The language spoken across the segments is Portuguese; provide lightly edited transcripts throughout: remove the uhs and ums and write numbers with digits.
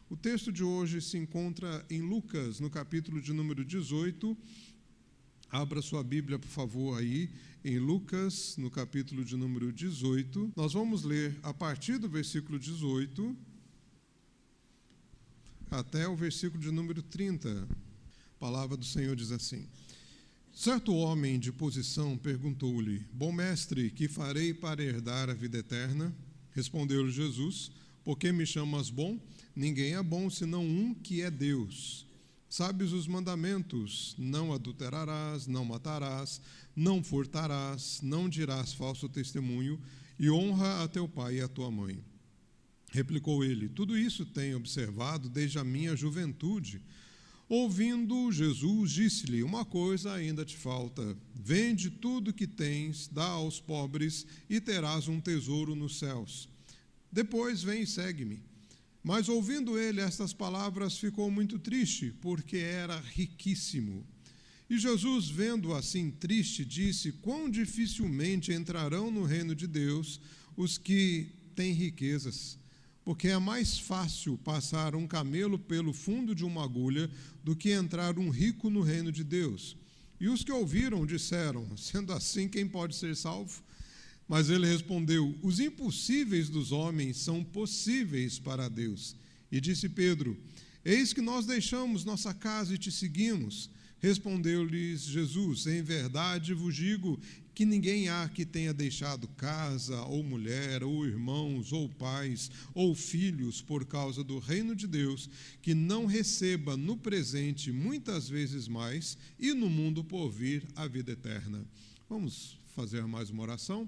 O texto de hoje se encontra em Lucas, no capítulo de número 18. Abra sua Bíblia, por favor, aí, em Lucas, no capítulo de número 18. Nós vamos ler a partir do versículo 18 até o versículo de número 30. A palavra do Senhor diz assim: Certo homem de posição perguntou-lhe: Bom mestre, que farei para herdar a vida eterna? Respondeu-lhe Jesus: Por que me chamas bom? Ninguém é bom senão um que é Deus. Sabes os mandamentos: não adulterarás, não matarás, não furtarás, não dirás falso testemunho e honra a teu pai e a tua mãe. Replicou ele: Tudo isso tenho observado desde a minha juventude. Ouvindo, Jesus disse-lhe: Uma coisa ainda te falta. Vende tudo que tens, dá aos pobres e terás um tesouro nos céus. Depois vem e segue-me. Mas ouvindo ele estas palavras, ficou muito triste, porque era riquíssimo. E Jesus, vendo-o assim triste, disse: Quão dificilmente entrarão no reino de Deus os que têm riquezas. Porque é mais fácil passar um camelo pelo fundo de uma agulha do que entrar um rico no reino de Deus. E os que ouviram disseram: Sendo assim, quem pode ser salvo? Mas ele respondeu: Os impossíveis dos homens são possíveis para Deus. E disse Pedro: Eis que nós deixamos nossa casa e te seguimos. Respondeu-lhes Jesus: Em verdade vos digo que ninguém há que tenha deixado casa, ou mulher, ou irmãos, ou pais, ou filhos, por causa do reino de Deus, que não receba no presente muitas vezes mais, e no mundo por vir a vida eterna. Vamos fazer mais uma oração?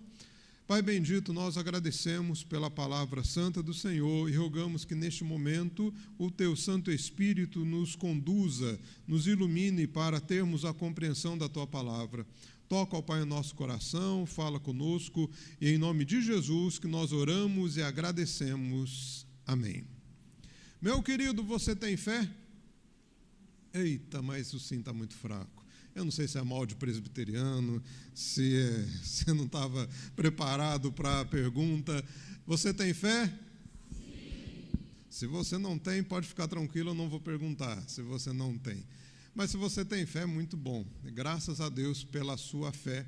Pai bendito, nós agradecemos pela palavra santa do Senhor e rogamos que neste momento o Teu Santo Espírito nos conduza, nos ilumine para termos a compreensão da Tua palavra. Toca, ó Pai, o nosso coração, fala conosco, e em nome de Jesus que nós oramos e agradecemos. Amém. Meu querido, você tem fé? Eita, mas o sim está muito fraco. Eu não sei se é mal de presbiteriano, se você não estava preparado para a pergunta. Você tem fé? Sim. Se você não tem, pode ficar tranquilo, eu não vou perguntar se você não tem. Mas se você tem fé, muito bom. Graças a Deus pela sua fé.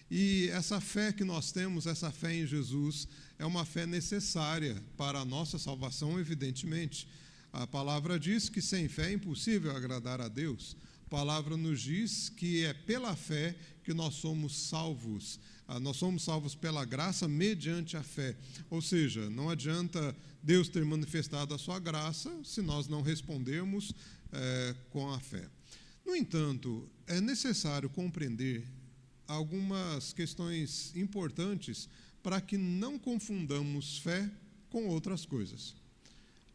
E essa fé que nós temos, essa fé em Jesus, é uma fé necessária para a nossa salvação, evidentemente. A palavra diz que sem fé é impossível agradar a Deus. A palavra nos diz que é pela fé que nós somos salvos. Nós somos salvos pela graça mediante a fé. Ou seja, não adianta Deus ter manifestado a sua graça se nós não respondermos com a fé. No entanto, é necessário compreender algumas questões importantes para que não confundamos fé com outras coisas.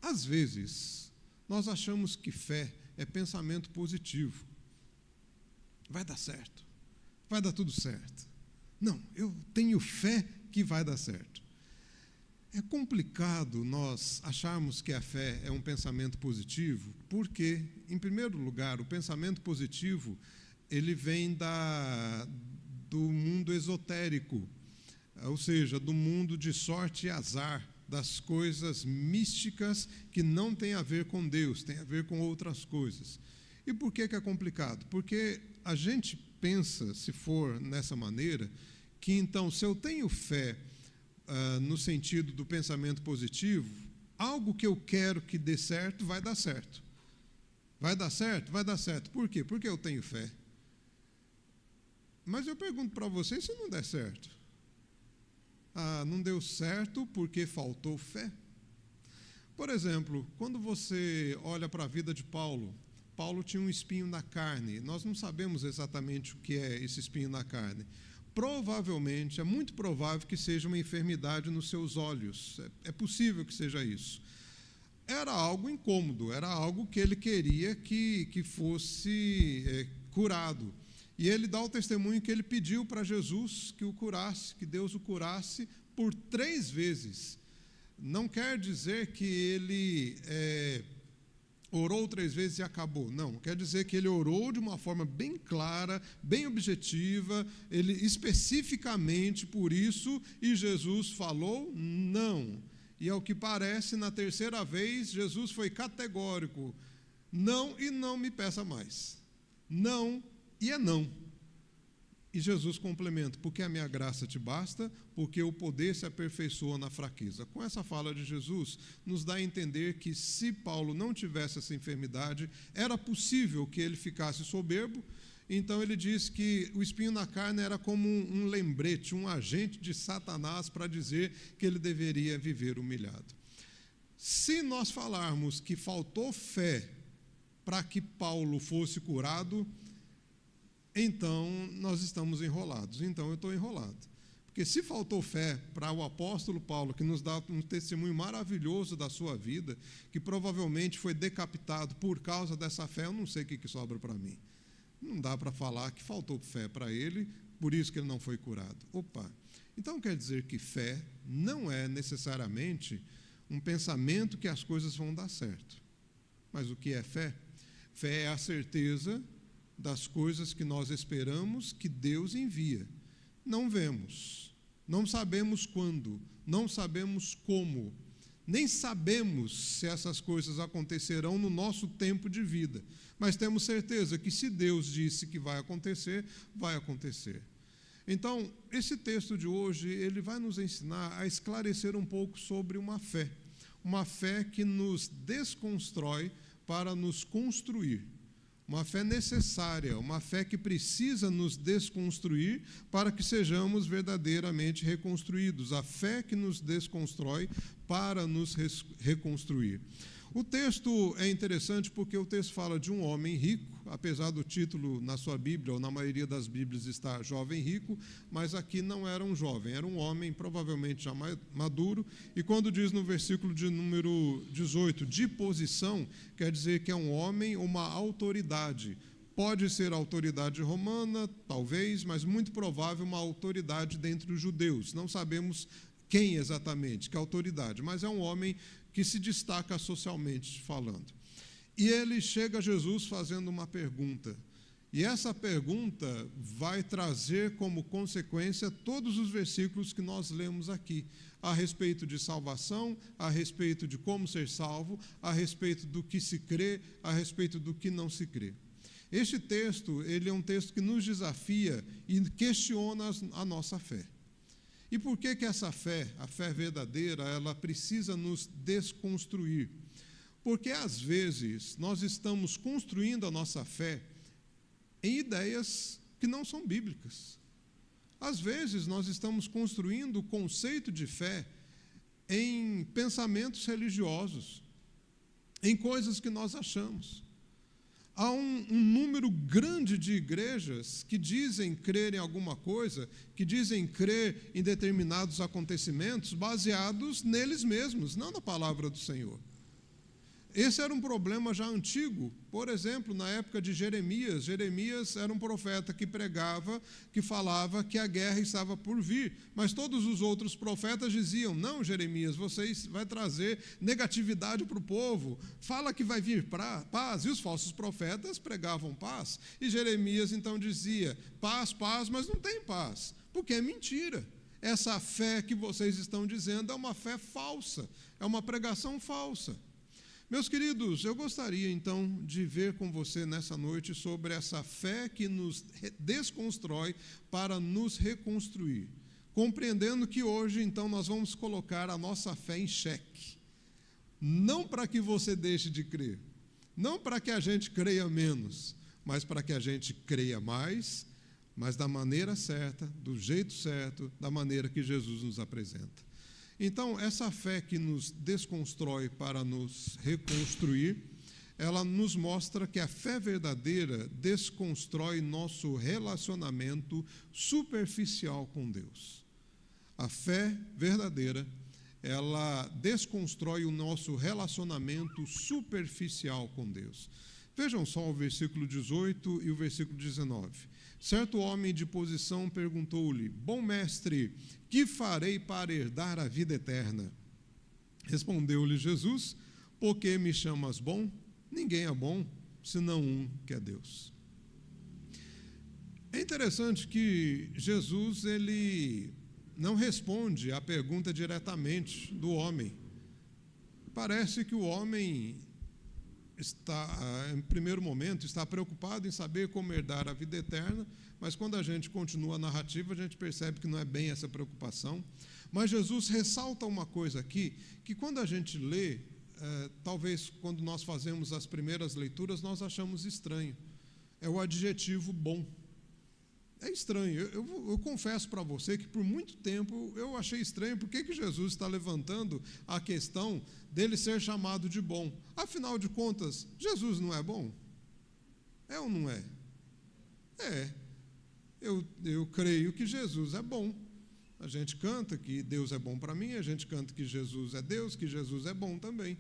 Às vezes, nós achamos que fé é pensamento positivo. Vai dar certo. Vai dar tudo certo. Não, eu tenho fé que vai dar certo. É complicado nós acharmos que a fé é um pensamento positivo, porque, em primeiro lugar, o pensamento positivo ele vem do mundo esotérico, ou seja, do mundo de sorte e azar, das coisas místicas que não têm a ver com Deus, tem a ver com outras coisas. E por que é complicado? Porque a gente pensa, se for nessa maneira, que então, se eu tenho fé no sentido do pensamento positivo, algo que eu quero que dê certo, vai dar certo. Vai dar certo? Vai dar certo. Por quê? Porque eu tenho fé. Mas eu pergunto para vocês, se não der certo? Não deu certo porque faltou fé? Por exemplo, quando você olha para a vida de Paulo, Paulo tinha um espinho na carne. Nós não sabemos exatamente o que é esse espinho na carne. Provavelmente, é muito provável que seja uma enfermidade nos seus olhos. É possível que seja isso. Era algo incômodo, era algo que ele queria que fosse curado. E ele dá o testemunho que ele pediu para Jesus que o curasse, que Deus o curasse por 3 vezes. Não quer dizer que ele orou 3 vezes e acabou. Não, quer dizer que ele orou de uma forma bem clara, bem objetiva, ele especificamente por isso, e Jesus falou não. E ao que parece, na terceira vez, Jesus foi categórico: não e não me peça mais. Não e é não. E Jesus complementa: porque a minha graça te basta, porque o poder se aperfeiçoa na fraqueza. Com essa fala de Jesus, nos dá a entender que se Paulo não tivesse essa enfermidade, era possível que ele ficasse soberbo. Então ele diz que o espinho na carne era como um lembrete, um agente de Satanás para dizer que ele deveria viver humilhado. Se nós falarmos que faltou fé para que Paulo fosse curado, então nós estamos enrolados. Então eu estou enrolado. Porque se faltou fé para o apóstolo Paulo, que nos dá um testemunho maravilhoso da sua vida, que provavelmente foi decapitado por causa dessa fé, eu não sei o que sobra para mim. Não dá para falar que faltou fé para ele, por isso que ele não foi curado. Opa! Então quer dizer que fé não é necessariamente um pensamento que as coisas vão dar certo. Mas o que é fé? Fé é a certeza das coisas que nós esperamos que Deus envia. Não vemos, não sabemos quando, não sabemos como, nem sabemos se essas coisas acontecerão no nosso tempo de vida, mas temos certeza que se Deus disse que vai acontecer, vai acontecer. Então, esse texto de hoje, ele vai nos ensinar a esclarecer um pouco sobre uma fé que nos desconstrói para nos construir. Uma fé necessária, uma fé que precisa nos desconstruir para que sejamos verdadeiramente reconstruídos. A fé que nos desconstrói para nos reconstruir. O texto é interessante porque o texto fala de um homem rico, apesar do título na sua Bíblia, ou na maioria das Bíblias está jovem rico, mas aqui não era um jovem, era um homem provavelmente já maduro, e quando diz no versículo de número 18, de posição, quer dizer que é um homem, uma autoridade. Pode ser autoridade romana, talvez, mas muito provável uma autoridade dentre os judeus. Não sabemos quem exatamente, que autoridade, mas é um homem que se destaca socialmente falando. E ele chega a Jesus fazendo uma pergunta. E essa pergunta vai trazer como consequência todos os versículos que nós lemos aqui, a respeito de salvação, a respeito de como ser salvo, a respeito do que se crê, a respeito do que não se crê. Este texto, ele é um texto que nos desafia e questiona a nossa fé. E por que essa fé, a fé verdadeira, ela precisa nos desconstruir? Porque, às vezes, nós estamos construindo a nossa fé em ideias que não são bíblicas. Às vezes, nós estamos construindo o conceito de fé em pensamentos religiosos, em coisas que nós achamos. Há um número grande de igrejas que dizem crer em alguma coisa, que dizem crer em determinados acontecimentos baseados neles mesmos, não na palavra do Senhor. Esse era um problema já antigo. Por exemplo, na época de Jeremias, Jeremias era um profeta que pregava, que falava que a guerra estava por vir. Mas todos os outros profetas diziam: não, Jeremias, você vai trazer negatividade para o povo. Fala que vai vir paz. E os falsos profetas pregavam paz. E Jeremias então dizia: paz, paz, mas não tem paz. Porque é mentira. Essa fé que vocês estão dizendo é uma fé falsa. É uma pregação falsa. Meus queridos, eu gostaria então de ver com você nessa noite sobre essa fé que nos desconstrói para nos reconstruir, compreendendo que hoje então nós vamos colocar a nossa fé em xeque, não para que você deixe de crer, não para que a gente creia menos, mas para que a gente creia mais, mas da maneira certa, do jeito certo, da maneira que Jesus nos apresenta. Então, essa fé que nos desconstrói para nos reconstruir, ela nos mostra que a fé verdadeira desconstrói nosso relacionamento superficial com Deus. A fé verdadeira, ela desconstrói o nosso relacionamento superficial com Deus. Vejam só o versículo 18 e o versículo 19. Certo homem de posição perguntou-lhe: bom mestre, que farei para herdar a vida eterna? Respondeu-lhe Jesus: por que me chamas bom? Ninguém é bom, senão um, que é Deus. É interessante que Jesus, ele não responde à pergunta diretamente do homem. parece que o homem está, em primeiro momento, está preocupado em saber como herdar a vida eterna, mas quando a gente continua a narrativa, a gente percebe que não é bem essa preocupação. Mas Jesus ressalta uma coisa aqui, que quando a gente lê, talvez quando nós fazemos as primeiras leituras, nós achamos estranho. É o adjetivo bom. É estranho. Eu confesso para você que por muito tempo eu achei estranho por que Jesus está levantando a questão dele ser chamado de bom. Afinal de contas, Jesus não é bom? É ou não é? É. Eu creio que Jesus é bom. A gente canta que Deus é bom para mim, a gente canta que Jesus é Deus, que Jesus é bom também.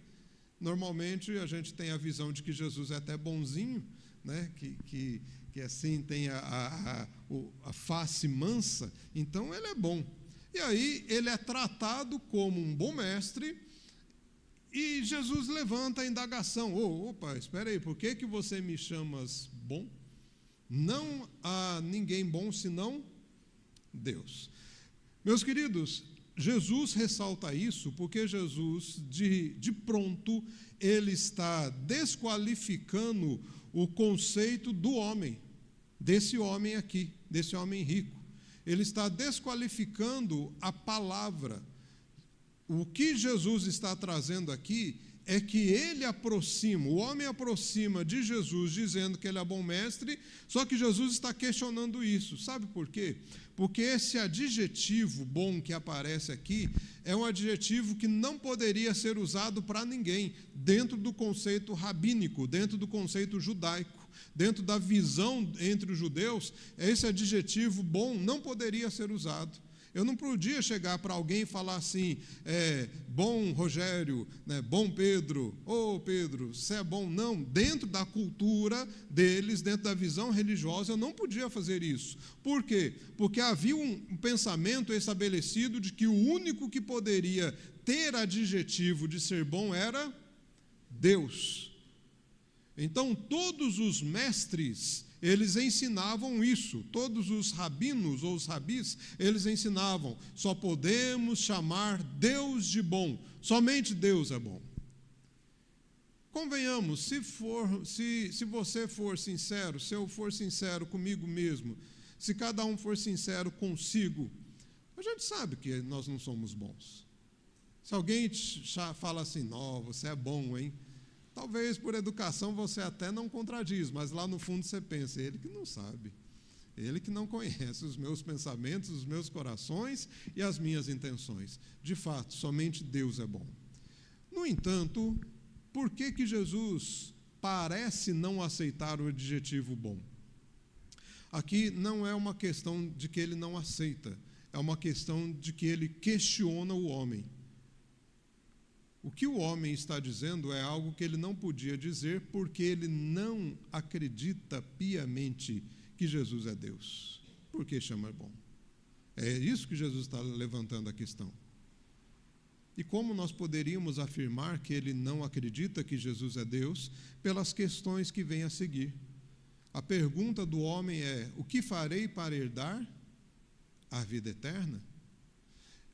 Normalmente a gente tem a visão de que Jesus é até bonzinho, né? que assim tem a face mansa, então ele é bom. E aí ele é tratado como um bom mestre, e Jesus levanta a indagação: opa, espera aí, por que você me chamas bom? Não há ninguém bom senão Deus. Meus queridos, Jesus ressalta isso porque Jesus, de pronto, ele está desqualificando o conceito do homem, desse homem aqui, desse homem rico. Ele está desqualificando a palavra. O que Jesus está trazendo aqui é que ele aproxima, o homem aproxima de Jesus dizendo que ele é bom mestre, só que Jesus está questionando isso. Sabe por quê? Porque esse adjetivo bom que aparece aqui é um adjetivo que não poderia ser usado para ninguém, dentro do conceito rabínico, dentro do conceito judaico, dentro da visão entre os judeus, esse adjetivo bom não poderia ser usado. Eu não podia chegar para alguém e falar assim: bom Rogério, né, bom Pedro, Pedro, você é bom. Não, dentro da cultura deles, dentro da visão religiosa, eu não podia fazer isso. Por quê? Porque havia um pensamento estabelecido de que o único que poderia ter adjetivo de ser bom era Deus. Então, todos os mestres, eles ensinavam isso, todos os rabinos ou os rabis, eles ensinavam: só podemos chamar Deus de bom, somente Deus é bom. Convenhamos, se você for sincero, se eu for sincero comigo mesmo, se cada um for sincero consigo, a gente sabe que nós não somos bons. Se alguém te fala assim: não, você é bom, hein? Talvez por educação você até não contradiz, mas lá no fundo você pensa: ele que não sabe, ele que não conhece os meus pensamentos, os meus corações e as minhas intenções. De fato, somente Deus é bom. No entanto, por que Jesus parece não aceitar o adjetivo bom? Aqui não é uma questão de que ele não aceita, é uma questão de que ele questiona o homem. O que o homem está dizendo é algo que ele não podia dizer porque ele não acredita piamente que Jesus é Deus. Por que chama bom? É isso que Jesus está levantando a questão. E como nós poderíamos afirmar que ele não acredita que Jesus é Deus? Pelas questões que vêm a seguir. A pergunta do homem é: o que farei para herdar a vida eterna?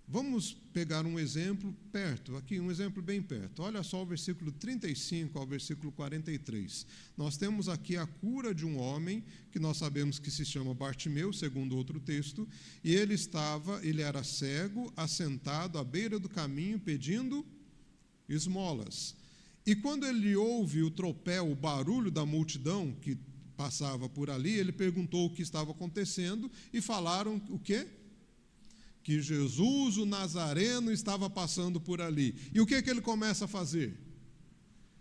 Vamos pegar um exemplo perto, aqui um exemplo bem perto. Olha só o versículo 35 ao versículo 43. Nós temos aqui a cura de um homem, que nós sabemos que se chama Bartimeu, segundo outro texto, e ele era cego, assentado à beira do caminho, pedindo esmolas. E quando ele ouve o tropel, o barulho da multidão que passava por ali, ele perguntou o que estava acontecendo, e falaram o quê? Que Jesus, o Nazareno, estava passando por ali. E o que ele começa a fazer?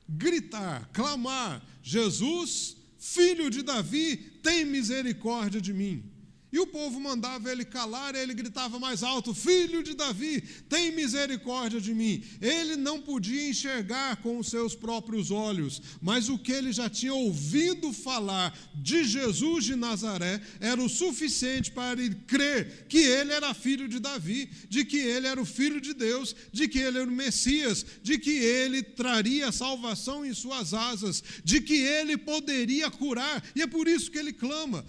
Gritar, clamar: Jesus, filho de Davi, tem misericórdia de mim. E o povo mandava ele calar, e ele gritava mais alto: filho de Davi, tem misericórdia de mim. Ele não podia enxergar com os seus próprios olhos, mas o que ele já tinha ouvido falar de Jesus de Nazaré era o suficiente para ele crer que ele era filho de Davi, de que ele era o filho de Deus, de que ele era o Messias, de que ele traria salvação em suas asas, de que ele poderia curar. E é por isso que ele clama.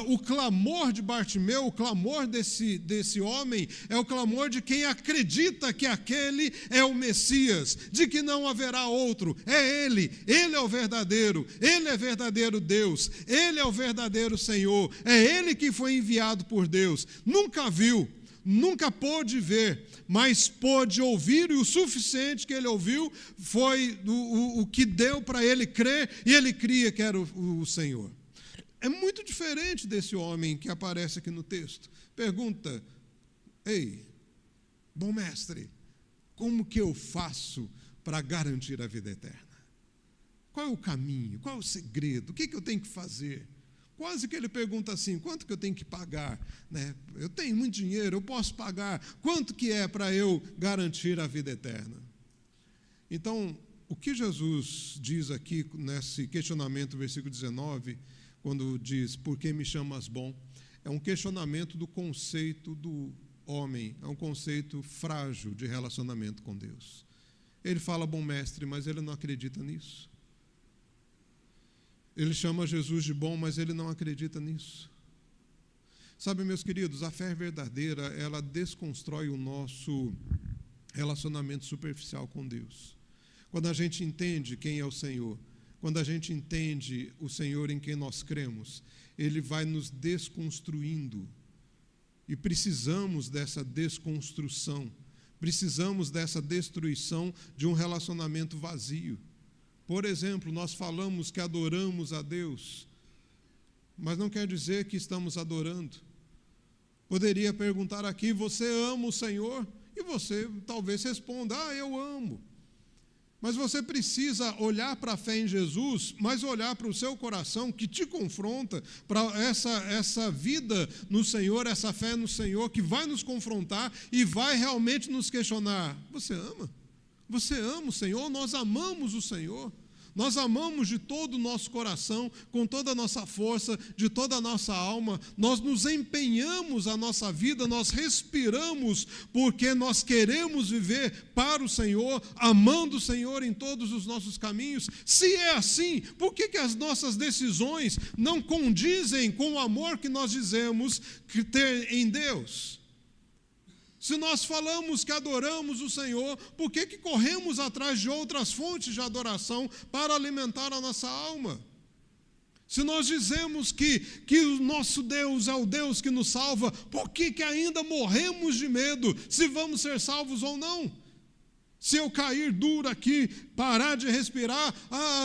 O clamor de Bartimeu, o clamor desse homem, é o clamor de quem acredita que aquele é o Messias, de que não haverá outro, é Ele é o verdadeiro, Ele é verdadeiro Deus, Ele é o verdadeiro Senhor, é Ele que foi enviado por Deus. Nunca viu, nunca pôde ver, mas pôde ouvir, e o suficiente que ele ouviu foi o que deu para ele crer, e ele cria que era o Senhor. É muito diferente desse homem que aparece aqui no texto. Pergunta: ei, bom mestre, como que eu faço para garantir a vida eterna? Qual é o caminho? Qual é o segredo? O que eu tenho que fazer? Quase que ele pergunta assim: quanto que eu tenho que pagar? Né? Eu tenho muito dinheiro, eu posso pagar. Quanto que é para eu garantir a vida eterna? Então, o que Jesus diz aqui nesse questionamento, versículo 19, quando diz, por que me chamas bom? É um questionamento do conceito do homem, é um conceito frágil de relacionamento com Deus. Ele fala bom mestre, mas ele não acredita nisso. Ele chama Jesus de bom, mas ele não acredita nisso. Sabe, meus queridos, a fé verdadeira, ela desconstrói o nosso relacionamento superficial com Deus. Quando a gente entende quem é o Senhor, quando a gente entende o Senhor em quem nós cremos, Ele vai nos desconstruindo. E precisamos dessa desconstrução, precisamos dessa destruição de um relacionamento vazio. Por exemplo, nós falamos que adoramos a Deus, mas não quer dizer que estamos adorando. Poderia perguntar aqui: você ama o Senhor? E você talvez responda: eu amo. Mas você precisa olhar para a fé em Jesus, mas olhar para o seu coração que te confronta, para essa vida no Senhor, essa fé no Senhor, que vai nos confrontar e vai realmente nos questionar: você ama? Você ama o Senhor? Nós amamos o Senhor. Nós amamos de todo o nosso coração, com toda a nossa força, de toda a nossa alma. Nós nos empenhamos a nossa vida, nós respiramos porque nós queremos viver para o Senhor, amando o Senhor em todos os nossos caminhos. Se é assim, por que as nossas decisões não condizem com o amor que nós dizemos ter em Deus? Se nós falamos que adoramos o Senhor, por que corremos atrás de outras fontes de adoração para alimentar a nossa alma? Se nós dizemos que o nosso Deus é o Deus que nos salva, por que ainda morremos de medo se vamos ser salvos ou não? Se eu cair duro aqui, parar de respirar,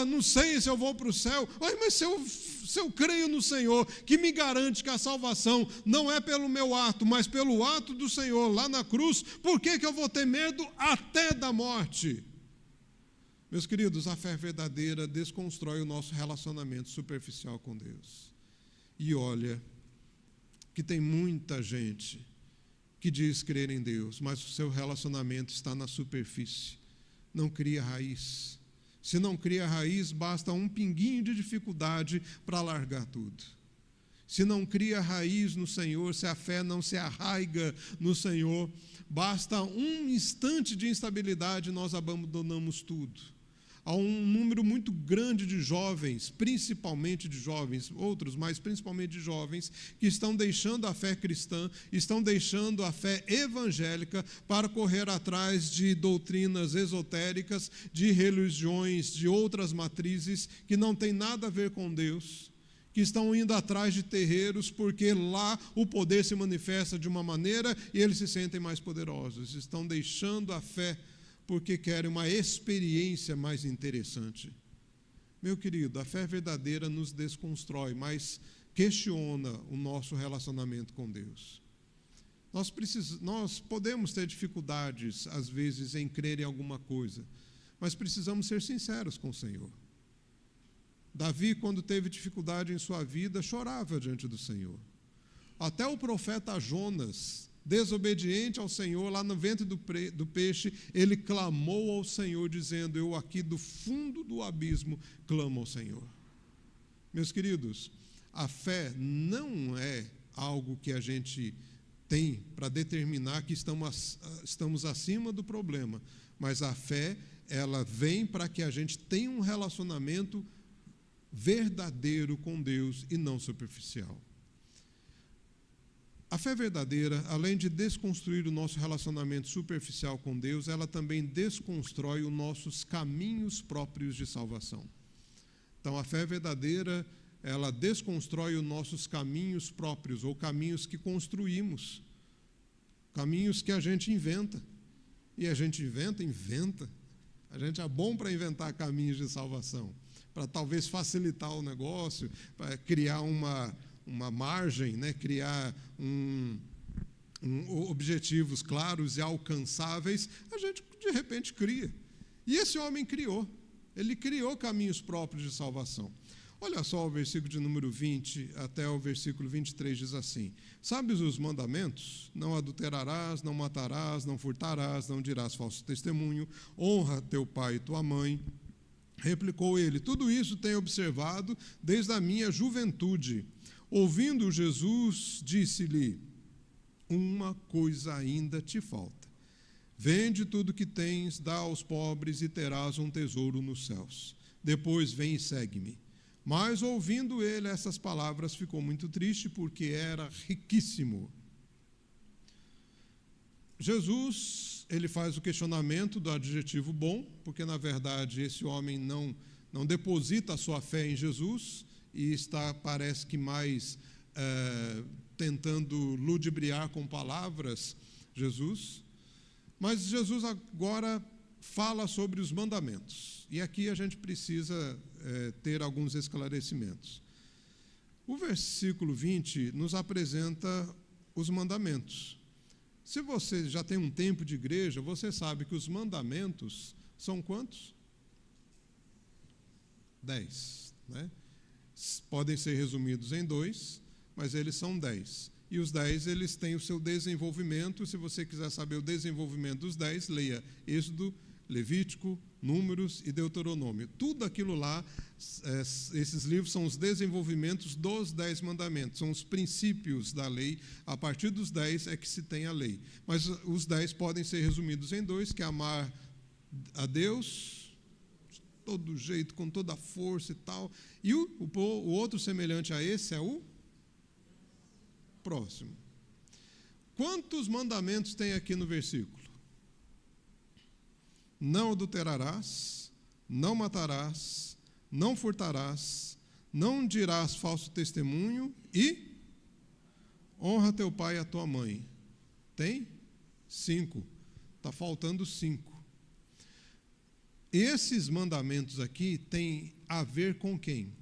não sei se eu vou para o céu. Mas se eu creio no Senhor, que me garante que a salvação não é pelo meu ato, mas pelo ato do Senhor lá na cruz, por que eu vou ter medo até da morte? Meus queridos, a fé verdadeira desconstrói o nosso relacionamento superficial com Deus. E olha, que tem muita gente que diz crer em Deus, mas o seu relacionamento está na superfície, não cria raiz. Se não cria raiz, basta um pinguinho de dificuldade para largar tudo. Se não cria raiz no Senhor, se a fé não se arraiga no Senhor, basta um instante de instabilidade, nós abandonamos tudo. Há um número muito grande de jovens, principalmente de jovens, outros, mas principalmente de jovens, que estão deixando a fé cristã, estão deixando a fé evangélica para correr atrás de doutrinas esotéricas, de religiões, de outras matrizes que não têm nada a ver com Deus, que estão indo atrás de terreiros porque lá o poder se manifesta de uma maneira e eles se sentem mais poderosos. Estão deixando a fé porque querem uma experiência mais interessante. Meu querido, a fé verdadeira nos desconstrói, mas questiona o nosso relacionamento com Deus. Nós podemos ter dificuldades, às vezes, em crer em alguma coisa, mas precisamos ser sinceros com o Senhor. Davi, quando teve dificuldade em sua vida, chorava diante do Senhor. Até o profeta Jonas, desobediente ao Senhor, lá no ventre do peixe, ele clamou ao Senhor, dizendo: eu aqui do fundo do abismo clamo ao Senhor. Meus queridos, a fé não é algo que a gente tem para determinar que estamos acima do problema, mas a fé, ela vem para que a gente tenha um relacionamento verdadeiro com Deus e não superficial. A fé verdadeira, além de desconstruir o nosso relacionamento superficial com Deus, ela também desconstrói os nossos caminhos próprios de salvação. Então, a fé verdadeira, ela desconstrói os nossos caminhos próprios, ou caminhos que construímos, caminhos que a gente inventa. E a gente inventa. A gente é bom para inventar caminhos de salvação, para talvez facilitar o negócio, para criar uma margem, né? Criar objetivos claros e alcançáveis, a gente de repente cria. E esse homem criou. Ele criou caminhos próprios de salvação. Olha só o versículo de número 20 até o versículo 23 diz assim: sabes os mandamentos? Não adulterarás, não matarás, não furtarás, não dirás falso testemunho, honra teu pai e tua mãe. Replicou ele: tudo isso tenho observado desde a minha juventude. Ouvindo Jesus, disse-lhe: uma coisa ainda te falta. Vende tudo que tens, dá aos pobres e terás um tesouro nos céus. Depois vem e segue-me. Mas, ouvindo ele essas palavras, ficou muito triste, porque era riquíssimo. Jesus, ele faz o questionamento do adjetivo bom, porque, na verdade, esse homem não deposita a sua fé em Jesus e está, parece que mais tentando ludibriar com palavras Jesus. Mas Jesus agora fala sobre os mandamentos. E aqui a gente precisa ter alguns esclarecimentos. O versículo 20 nos apresenta os mandamentos. Se você já tem um tempo de igreja, você sabe que os mandamentos são quantos? 10. Né? Podem ser resumidos em 2, mas eles são 10. E os 10, eles têm o seu desenvolvimento. Se você quiser saber o desenvolvimento dos 10, leia Êxodo, Levítico, Números e Deuteronômio. Tudo aquilo lá, esses livros são os desenvolvimentos dos 10 mandamentos, são os princípios da lei. A partir dos 10 é que se tem a lei. Mas os 10 podem ser resumidos em 2, que é amar a Deus de todo jeito, com toda a força e tal. E o outro semelhante a esse é o próximo. Quantos mandamentos tem aqui no versículo? Não adulterarás, não matarás, não furtarás, não dirás falso testemunho e honra teu pai e a tua mãe. Tem? 5. Está faltando 5. Esses mandamentos aqui têm a ver com quem?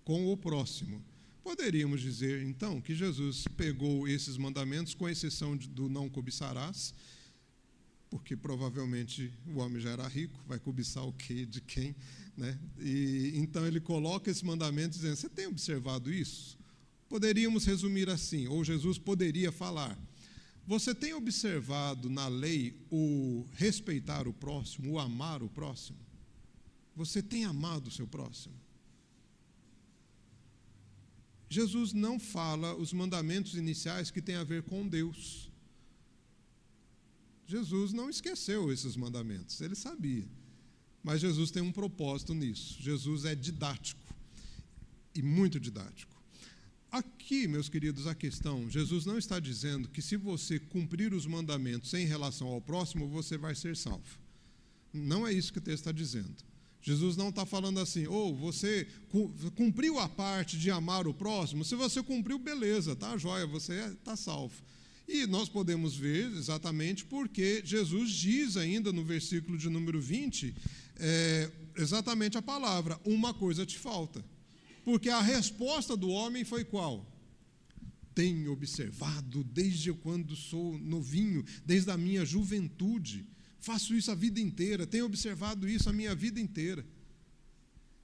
Com o próximo. Poderíamos dizer, então, que Jesus pegou esses mandamentos, com exceção do não cobiçarás, porque provavelmente o homem já era rico, vai cobiçar o quê, de quem? Né? E então ele coloca esse mandamento dizendo, você tem observado isso? Poderíamos resumir assim, ou Jesus poderia falar, você tem observado na lei o respeitar o próximo, o amar o próximo? Você tem amado o seu próximo? Jesus não fala os mandamentos iniciais que têm a ver com Deus. Jesus não esqueceu esses mandamentos, ele sabia. Mas Jesus tem um propósito nisso. Jesus é didático, e muito didático. Aqui, meus queridos, a questão, Jesus não está dizendo que se você cumprir os mandamentos em relação ao próximo, você vai ser salvo. Não é isso que o texto está dizendo. Jesus não está falando assim, você cumpriu a parte de amar o próximo, se você cumpriu, beleza, tá joia, você está salvo. E nós podemos ver exatamente porque Jesus diz ainda no versículo de número 20, exatamente a palavra, uma coisa te falta. Porque a resposta do homem foi qual? Tenho observado desde quando sou novinho, desde a minha juventude, faço isso a vida inteira, tenho observado isso a minha vida inteira.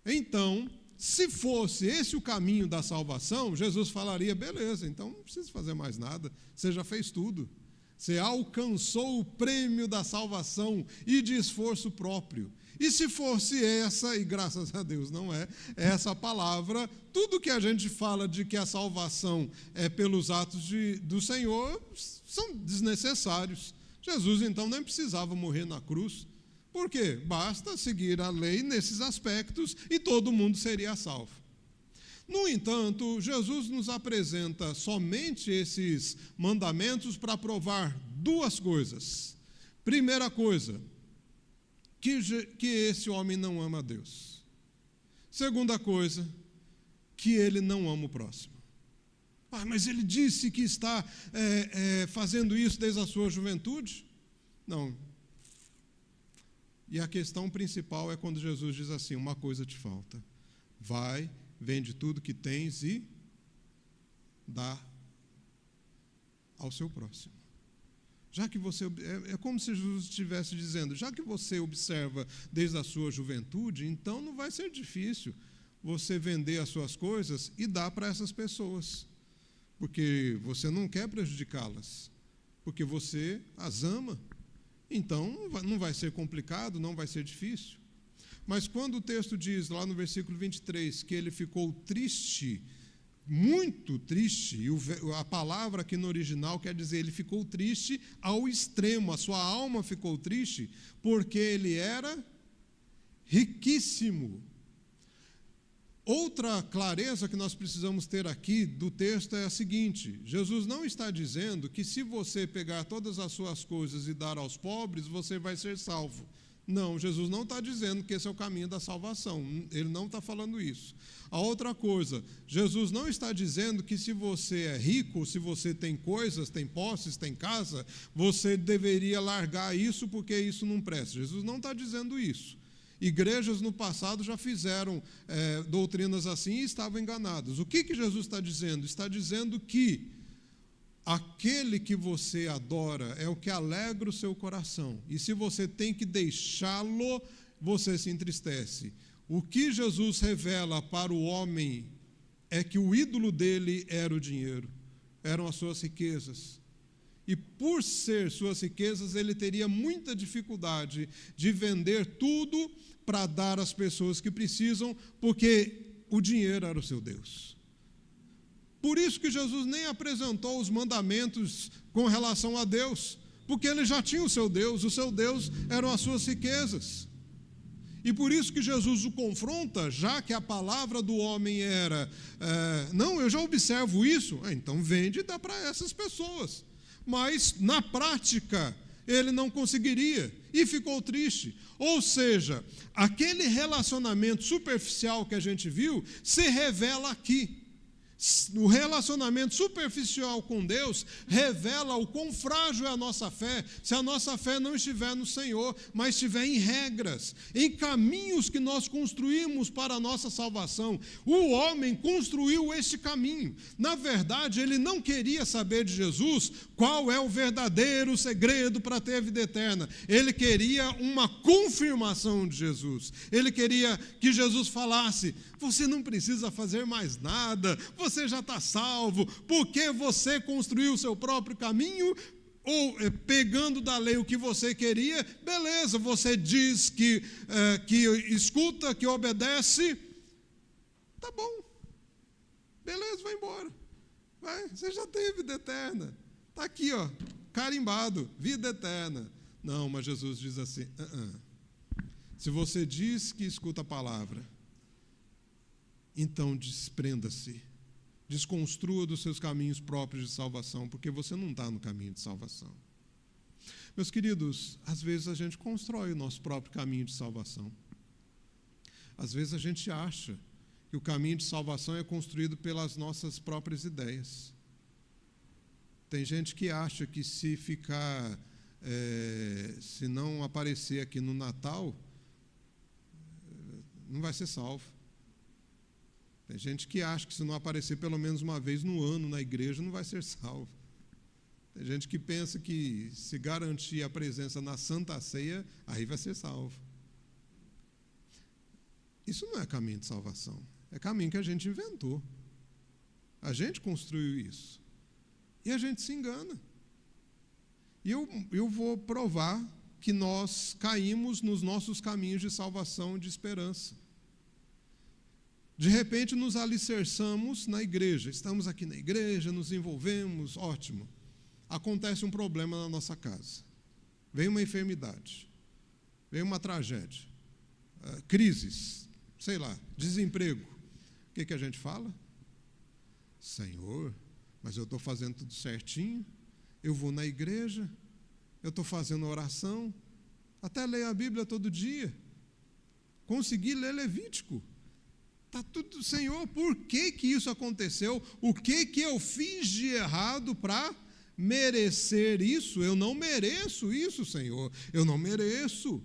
Então, se fosse esse o caminho da salvação, Jesus falaria, beleza, então não precisa fazer mais nada, você já fez tudo. Você alcançou o prêmio da salvação e de esforço próprio. E se fosse essa, e graças a Deus não é, essa palavra, tudo que a gente fala de que a salvação é pelos atos do Senhor, são desnecessários. Jesus, então, nem precisava morrer na cruz. Por quê? Basta seguir a lei nesses aspectos e todo mundo seria salvo. No entanto, Jesus nos apresenta somente esses mandamentos para provar duas coisas. Primeira coisa, que esse homem não ama a Deus. Segunda coisa, que ele não ama o próximo. Mas ele disse que está fazendo isso desde a sua juventude? Não. E a questão principal é quando Jesus diz assim: uma coisa te falta. Vai, vende tudo que tens e dá ao seu próximo. Já que você, é como se Jesus estivesse dizendo, já que você observa desde a sua juventude, então não vai ser difícil você vender as suas coisas e dar para essas pessoas, porque você não quer prejudicá-las, porque você as ama. Então não vai ser complicado, não vai ser difícil. Mas quando o texto diz, lá no versículo 23, que ele ficou triste, muito triste, e a palavra aqui no original quer dizer, ele ficou triste ao extremo, a sua alma ficou triste, porque ele era riquíssimo. Outra clareza que nós precisamos ter aqui do texto é a seguinte: Jesus não está dizendo que se você pegar todas as suas coisas e dar aos pobres, você vai ser salvo. Não, Jesus não está dizendo que esse é o caminho da salvação. Ele não está falando isso. A outra coisa, Jesus não está dizendo que se você é rico, se você tem coisas, tem posses, tem casa, você deveria largar isso porque isso não presta. Jesus não está dizendo isso. Igrejas no passado já fizeram doutrinas assim e estavam enganadas. O que Jesus está dizendo? Está dizendo que aquele que você adora é o que alegra o seu coração. E se você tem que deixá-lo, você se entristece. O que Jesus revela para o homem é que o ídolo dele era o dinheiro, eram as suas riquezas. E por ser suas riquezas, ele teria muita dificuldade de vender tudo para dar às pessoas que precisam, porque o dinheiro era o seu Deus. Por isso que Jesus nem apresentou os mandamentos com relação a Deus, porque ele já tinha o seu Deus eram as suas riquezas. E por isso que Jesus o confronta, já que a palavra do homem era, não, eu já observo isso, então vende e dá para essas pessoas. Mas, na prática, ele não conseguiria e ficou triste. Ou seja, aquele relacionamento superficial que a gente viu se revela aqui. O relacionamento superficial com Deus revela o quão frágil é a nossa fé, se a nossa fé não estiver no Senhor, mas estiver em regras, em caminhos que nós construímos para a nossa salvação. O homem construiu este caminho. Na verdade, ele não queria saber de Jesus qual é o verdadeiro segredo para ter a vida eterna. Ele queria uma confirmação de Jesus. Ele queria que Jesus falasse: você não precisa fazer mais nada, você já está salvo, porque você construiu o seu próprio caminho, ou pegando da lei o que você queria, beleza, você diz que escuta, que obedece, tá bom, beleza, vai embora, vai, você já tem vida eterna, está aqui, ó, carimbado, vida eterna. Não, mas Jesus diz assim, se você diz que escuta a palavra, então desprenda-se, desconstrua dos seus caminhos próprios de salvação, porque você não está no caminho de salvação. Meus queridos, às vezes a gente constrói o nosso próprio caminho de salvação. Às vezes a gente acha que o caminho de salvação é construído pelas nossas próprias ideias. Tem gente que acha que se ficar, se não aparecer aqui no Natal, não vai ser salvo. Tem gente que acha que se não aparecer pelo menos uma vez no ano na igreja, não vai ser salvo. Tem gente que pensa que se garantir a presença na Santa Ceia, aí vai ser salvo. Isso não é caminho de salvação. É caminho que a gente inventou. A gente construiu isso. E a gente se engana. E eu vou provar que nós caímos nos nossos caminhos de salvação e de esperança. De repente nos alicerçamos na igreja, estamos aqui na igreja, nos envolvemos, ótimo. Acontece um problema na nossa casa, vem uma enfermidade, vem uma tragédia, crises, sei lá, desemprego. que a gente fala? Senhor, mas eu estou fazendo tudo certinho, eu vou na igreja, eu estou fazendo oração, até leio a Bíblia todo dia, consegui ler Levítico. Está tudo, Senhor, por que isso aconteceu? O que eu fiz de errado para merecer isso? Eu não mereço isso, Senhor, eu não mereço.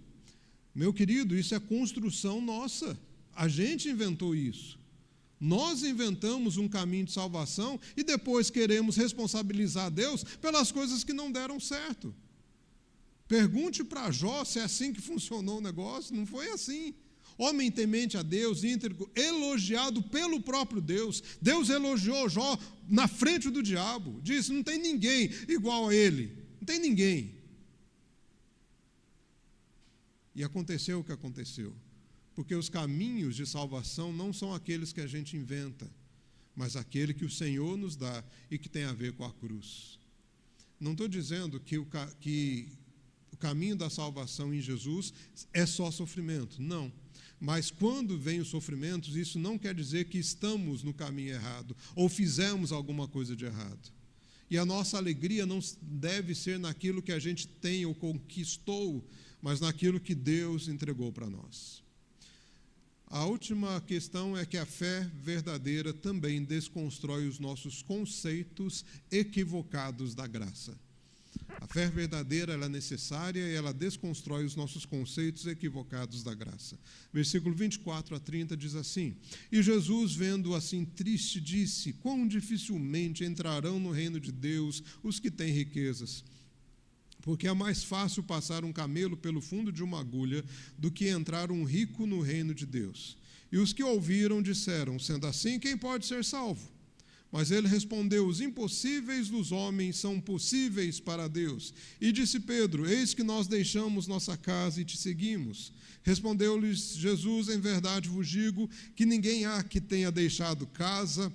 Meu querido, isso é construção nossa, a gente inventou isso. Nós inventamos um caminho de salvação e depois queremos responsabilizar Deus pelas coisas que não deram certo. Pergunte para Jó se é assim que funcionou o negócio, não foi assim. Homem temente a Deus, íntegro, elogiado pelo próprio Deus. Deus elogiou Jó na frente do diabo. Disse, não tem ninguém igual a ele. Não tem ninguém. E aconteceu o que aconteceu. Porque os caminhos de salvação não são aqueles que a gente inventa, mas aquele que o Senhor nos dá e que tem a ver com a cruz. Não estou dizendo que o caminho da salvação em Jesus é só sofrimento. Não. Mas quando vem os sofrimentos, isso não quer dizer que estamos no caminho errado ou fizemos alguma coisa de errado. E a nossa alegria não deve ser naquilo que a gente tem ou conquistou, mas naquilo que Deus entregou para nós. A última questão é que a fé verdadeira também desconstrói os nossos conceitos equivocados da graça. A fé verdadeira ela é necessária e ela desconstrói os nossos conceitos equivocados da graça. Versículo 24 a 30 diz assim: E Jesus, vendo assim triste, disse: Quão dificilmente entrarão no reino de Deus os que têm riquezas. Porque é mais fácil passar um camelo pelo fundo de uma agulha do que entrar um rico no reino de Deus. E os que ouviram disseram: Sendo assim, quem pode ser salvo? Mas ele respondeu: Os impossíveis dos homens são possíveis para Deus. E disse Pedro: Eis que nós deixamos nossa casa e te seguimos. Respondeu-lhes Jesus: Em verdade vos digo que ninguém há que tenha deixado casa,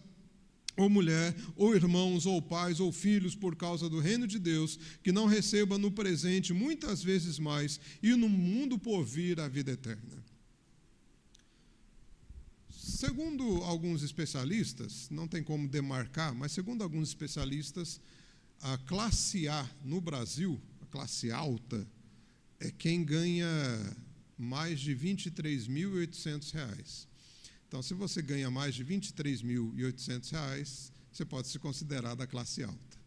ou mulher, ou irmãos, ou pais, ou filhos, por causa do reino de Deus, que não receba no presente muitas vezes mais, e no mundo por vir a vida eterna. Segundo alguns especialistas, não tem como demarcar, mas segundo alguns especialistas, a classe A no Brasil, a classe alta, é quem ganha mais de R$ 23.800. Então, se você ganha mais de R$ 23.800, você pode se considerar da classe alta.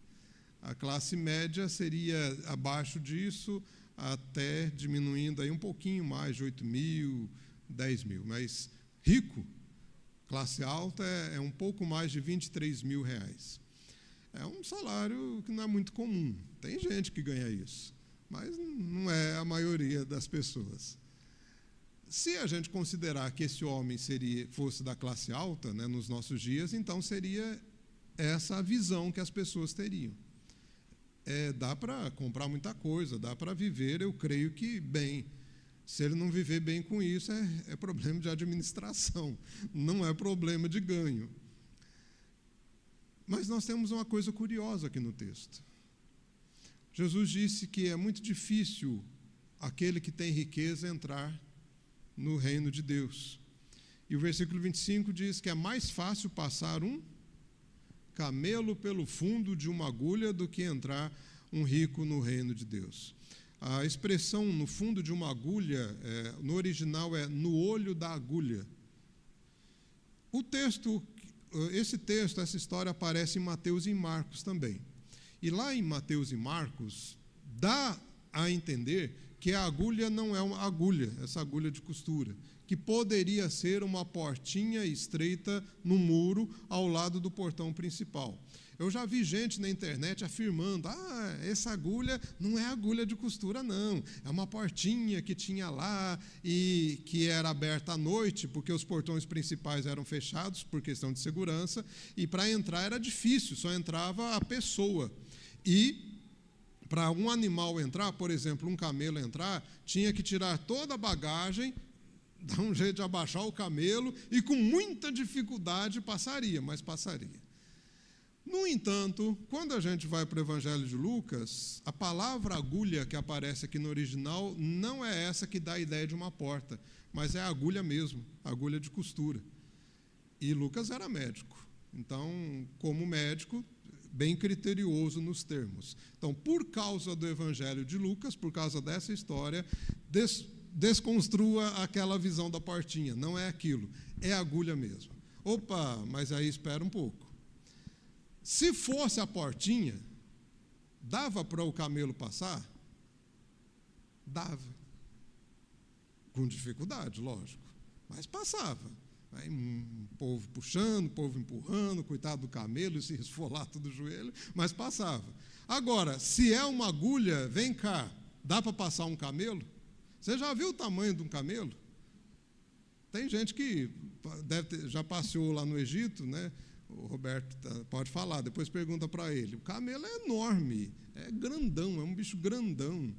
A classe média seria abaixo disso, até diminuindo aí um pouquinho mais, de 8.000, 10.000. Mas rico, classe alta, é um pouco mais de R$ 23.000. É um salário que não é muito comum. Tem gente que ganha isso, mas não é a maioria das pessoas. Se a gente considerar que esse homem fosse da classe alta, né, nos nossos dias, então seria essa a visão que as pessoas teriam. Dá para comprar muita coisa, dá para viver, eu creio que bem. Se ele não viver bem com isso, é problema de administração, não é problema de ganho. Mas nós temos uma coisa curiosa aqui no texto. Jesus disse que é muito difícil aquele que tem riqueza entrar no reino de Deus. E o versículo 25 diz que é mais fácil passar um camelo pelo fundo de uma agulha do que entrar um rico no reino de Deus. A expressão no fundo de uma agulha, no original é no olho da agulha. Essa história aparece em Mateus e em Marcos também. E lá em Mateus e Marcos, dá a entender que a agulha não é uma agulha, essa agulha de costura, que poderia ser uma portinha estreita no muro ao lado do portão principal. Eu já vi gente na internet afirmando: essa agulha não é agulha de costura, não. É uma portinha que tinha lá e que era aberta à noite, porque os portões principais eram fechados por questão de segurança, e para entrar era difícil, só entrava a pessoa. E para um animal entrar, por exemplo, um camelo entrar, tinha que tirar toda a bagagem, dar um jeito de abaixar o camelo e com muita dificuldade passaria, mas passaria. No entanto, quando a gente vai para o Evangelho de Lucas, a palavra agulha que aparece aqui no original não é essa que dá a ideia de uma porta, mas é a agulha mesmo, a agulha de costura. E Lucas era médico. Então, como médico, bem criterioso nos termos. Então, por causa do Evangelho de Lucas, por causa dessa história, desconstrua aquela visão da portinha. Não é aquilo, é agulha mesmo. Opa, mas aí espera um pouco. Se fosse a portinha, dava para o camelo passar? Dava. Com dificuldade, lógico, mas passava. Aí um povo puxando, povo empurrando, coitado do camelo, e se esfolar tudo o joelho, mas passava. Agora, se é uma agulha, vem cá, dá para passar um camelo? Você já viu o tamanho de um camelo? Tem gente que já passeou lá no Egito, né? O Roberto pode falar, depois pergunta para ele. O camelo é enorme, é grandão, é um bicho grandão,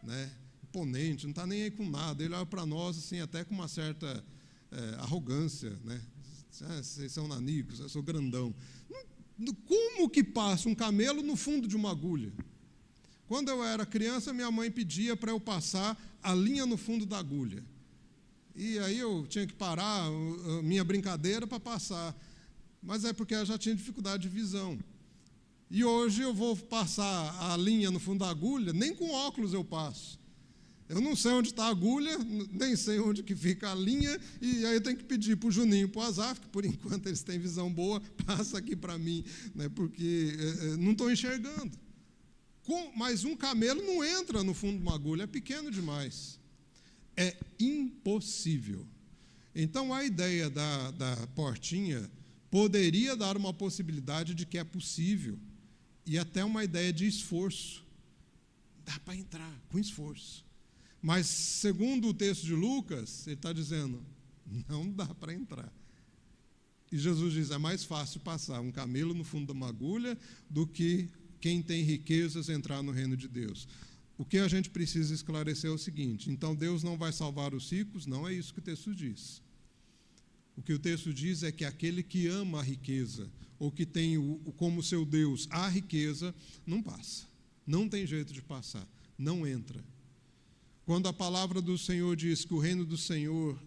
né? Imponente, não está nem aí com nada. Ele olha para nós assim, até com uma certa arrogância, né? Vocês são nanicos, eu sou grandão. Como que passa um camelo no fundo de uma agulha? Quando eu era criança, minha mãe pedia para eu passar a linha no fundo da agulha. E aí eu tinha que parar a minha brincadeira para passar. Mas é porque eu já tinha dificuldade de visão. E hoje eu vou passar a linha no fundo da agulha, nem com óculos eu passo. Eu não sei onde está a agulha, nem sei onde que fica a linha, e aí eu tenho que pedir para o Juninho e para o Azaf, que por enquanto eles têm visão boa, passa aqui para mim, né, porque não estou enxergando. Mas um camelo não entra no fundo de uma agulha, é pequeno demais. É impossível. Então, a ideia da portinha poderia dar uma possibilidade de que é possível, e até uma ideia de esforço. Dá para entrar com esforço. Mas, segundo o texto de Lucas, ele está dizendo, não dá para entrar. E Jesus diz, é mais fácil passar um camelo no fundo de uma agulha do que quem tem riquezas entrar no reino de Deus. O que a gente precisa esclarecer é o seguinte, então Deus não vai salvar os ricos? Não é isso que o texto diz. O que o texto diz é que aquele que ama a riqueza, ou que tem como seu Deus a riqueza, não passa. Não tem jeito de passar, não entra. Quando a palavra do Senhor diz que o reino do Senhor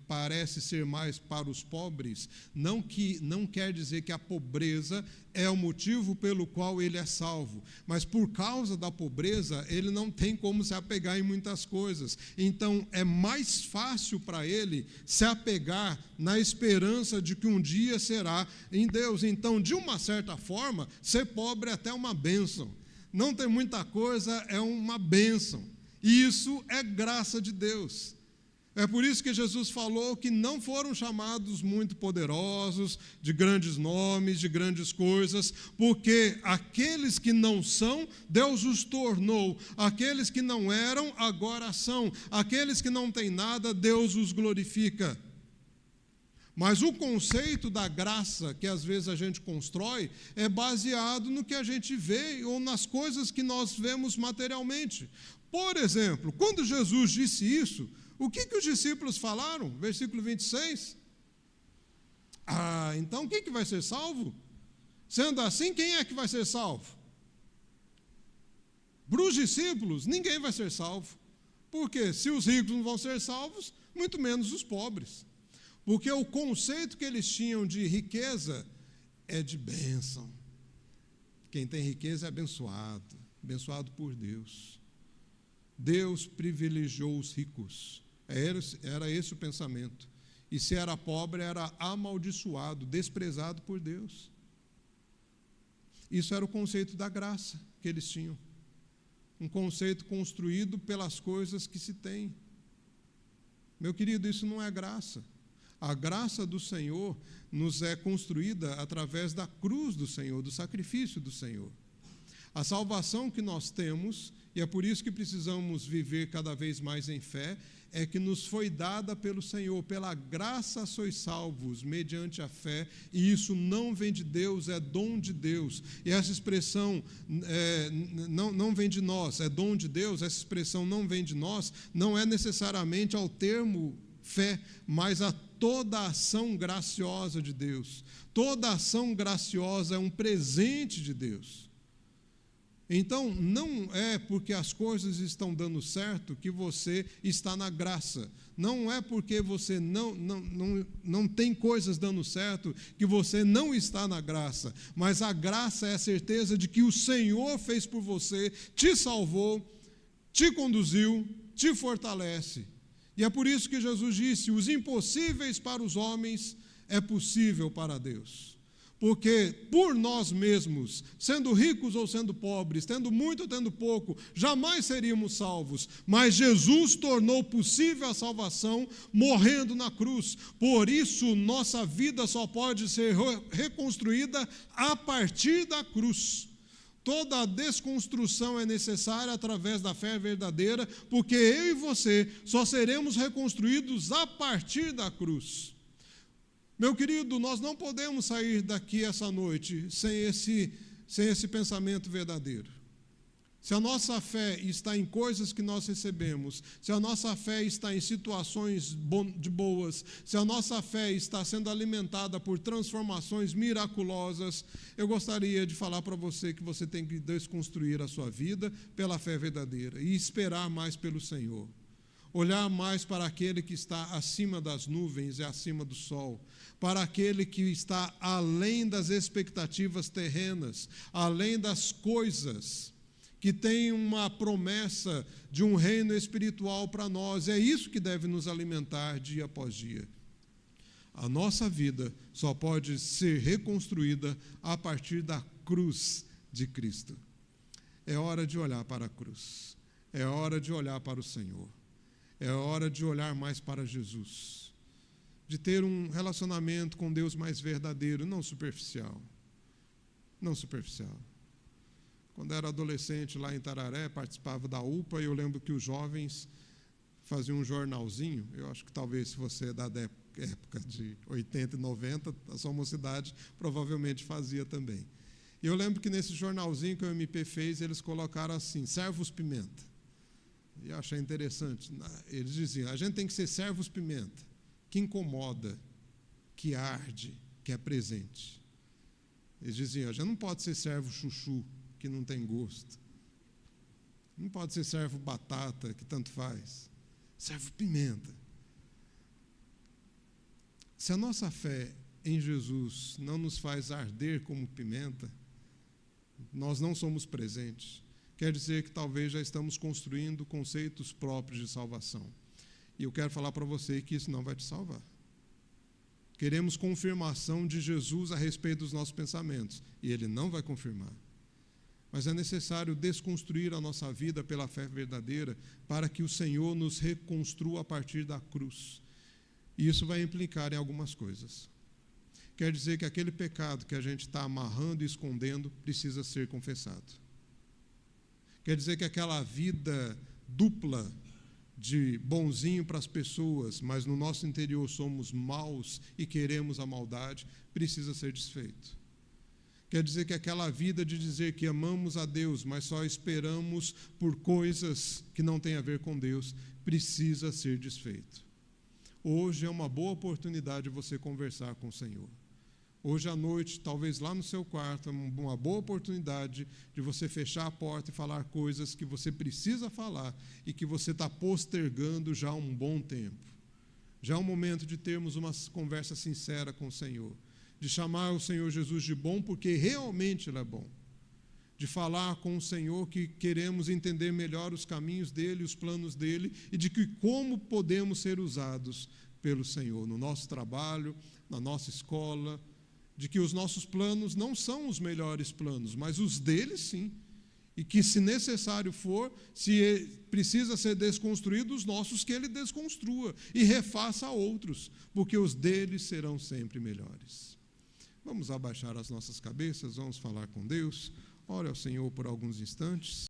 parece ser mais para os pobres, não quer dizer que a pobreza é o motivo pelo qual ele é salvo, mas por causa da pobreza ele não tem como se apegar em muitas coisas. Então é mais fácil para ele se apegar na esperança de que um dia será em Deus. Então, de uma certa forma, ser pobre é até uma bênção. Não ter muita coisa é uma bênção. Isso é graça de Deus. É por isso que Jesus falou que não foram chamados muito poderosos, de grandes nomes, de grandes coisas, porque aqueles que não são, Deus os tornou. Aqueles que não eram, agora são. Aqueles que não têm nada, Deus os glorifica. Mas o conceito da graça que às vezes a gente constrói é baseado no que a gente vê ou nas coisas que nós vemos materialmente. Por exemplo, quando Jesus disse isso, o que os discípulos falaram? Versículo 26. Então quem que vai ser salvo? Sendo assim, quem é que vai ser salvo? Para os discípulos, ninguém vai ser salvo. Porque se os ricos não vão ser salvos, muito menos os pobres. Porque o conceito que eles tinham de riqueza é de bênção. Quem tem riqueza é abençoado, abençoado por Deus. Deus privilegiou os ricos. Era esse o pensamento. E se era pobre, era amaldiçoado, desprezado por Deus. Isso era o conceito da graça que eles tinham. Um conceito construído pelas coisas que se tem. Meu querido, isso não é graça. A graça do Senhor nos é construída através da cruz do Senhor, do sacrifício do Senhor. A salvação que nós temos, e é por isso que precisamos viver cada vez mais em fé, é que nos foi dada pelo Senhor, pela graça sois salvos, mediante a fé, e isso não vem de Deus, é dom de Deus. E essa expressão não vem de nós, é dom de Deus, essa expressão não vem de nós, não é necessariamente ao termo fé, mas a toda a ação graciosa de Deus. Toda ação graciosa é um presente de Deus. Então, não é porque as coisas estão dando certo que você está na graça. Não é porque você não tem coisas dando certo que você não está na graça. Mas a graça é a certeza de que o Senhor fez por você, te salvou, te conduziu, te fortalece. E é por isso que Jesus disse: os impossíveis para os homens é possível para Deus. Porque por nós mesmos, sendo ricos ou sendo pobres, tendo muito ou tendo pouco, jamais seríamos salvos. Mas Jesus tornou possível a salvação morrendo na cruz. Por isso, nossa vida só pode ser reconstruída a partir da cruz. Toda a desconstrução é necessária através da fé verdadeira, porque eu e você só seremos reconstruídos a partir da cruz. Meu querido, nós não podemos sair daqui essa noite sem esse pensamento verdadeiro. Se a nossa fé está em coisas que nós recebemos, se a nossa fé está em situações de boas, se a nossa fé está sendo alimentada por transformações miraculosas, eu gostaria de falar para você que você tem que desconstruir a sua vida pela fé verdadeira e esperar mais pelo Senhor. Olhar mais para aquele que está acima das nuvens e acima do sol, para aquele que está além das expectativas terrenas, além das coisas, que tem uma promessa de um reino espiritual para nós. É isso que deve nos alimentar dia após dia. A nossa vida só pode ser reconstruída a partir da cruz de Cristo. É hora de olhar para a cruz. É hora de olhar para o Senhor. É hora de olhar mais para Jesus, de ter um relacionamento com Deus mais verdadeiro, não superficial. Não superficial. Quando era adolescente lá em Tararé, participava da UPA, e eu lembro que os jovens faziam um jornalzinho. Eu acho que talvez, se você é da época de 80 e 90, a sua mocidade provavelmente fazia também. E eu lembro que nesse jornalzinho que o MP fez, eles colocaram assim: servos pimenta. E eu achei interessante. Eles diziam: a gente tem que ser servos pimenta, que incomoda, que arde, que é presente. Eles diziam: a gente não pode ser servo chuchu, que não tem gosto. Não pode ser servo batata, que tanto faz. Servo pimenta. Se a nossa fé em Jesus não nos faz arder como pimenta, nós não somos presentes. Quer dizer que talvez já estamos construindo conceitos próprios de salvação. E eu quero falar para você que isso não vai te salvar. Queremos confirmação de Jesus a respeito dos nossos pensamentos, e Ele não vai confirmar. Mas é necessário desconstruir a nossa vida pela fé verdadeira para que o Senhor nos reconstrua a partir da cruz. E isso vai implicar em algumas coisas. Quer dizer que aquele pecado que a gente está amarrando e escondendo precisa ser confessado. Quer dizer que aquela vida dupla de bonzinho para as pessoas, mas no nosso interior somos maus e queremos a maldade, precisa ser desfeito. Quer dizer que aquela vida de dizer que amamos a Deus, mas só esperamos por coisas que não têm a ver com Deus, precisa ser desfeito. Hoje é uma boa oportunidade de você conversar com o Senhor. Hoje à noite, talvez lá no seu quarto, é uma boa oportunidade de você fechar a porta e falar coisas que você precisa falar e que você está postergando já há um bom tempo. Já é um momento de termos uma conversa sincera com o Senhor, de chamar o Senhor Jesus de bom, porque realmente Ele é bom, de falar com o Senhor que queremos entender melhor os caminhos dEle, os planos dEle, e de que como podemos ser usados pelo Senhor, no nosso trabalho, na nossa escola, de que os nossos planos não são os melhores planos, mas os dele sim, e que se necessário for, se precisa ser desconstruído os nossos, que ele desconstrua e refaça outros, porque os deles serão sempre melhores. Vamos abaixar as nossas cabeças, vamos falar com Deus, ore ao Senhor por alguns instantes.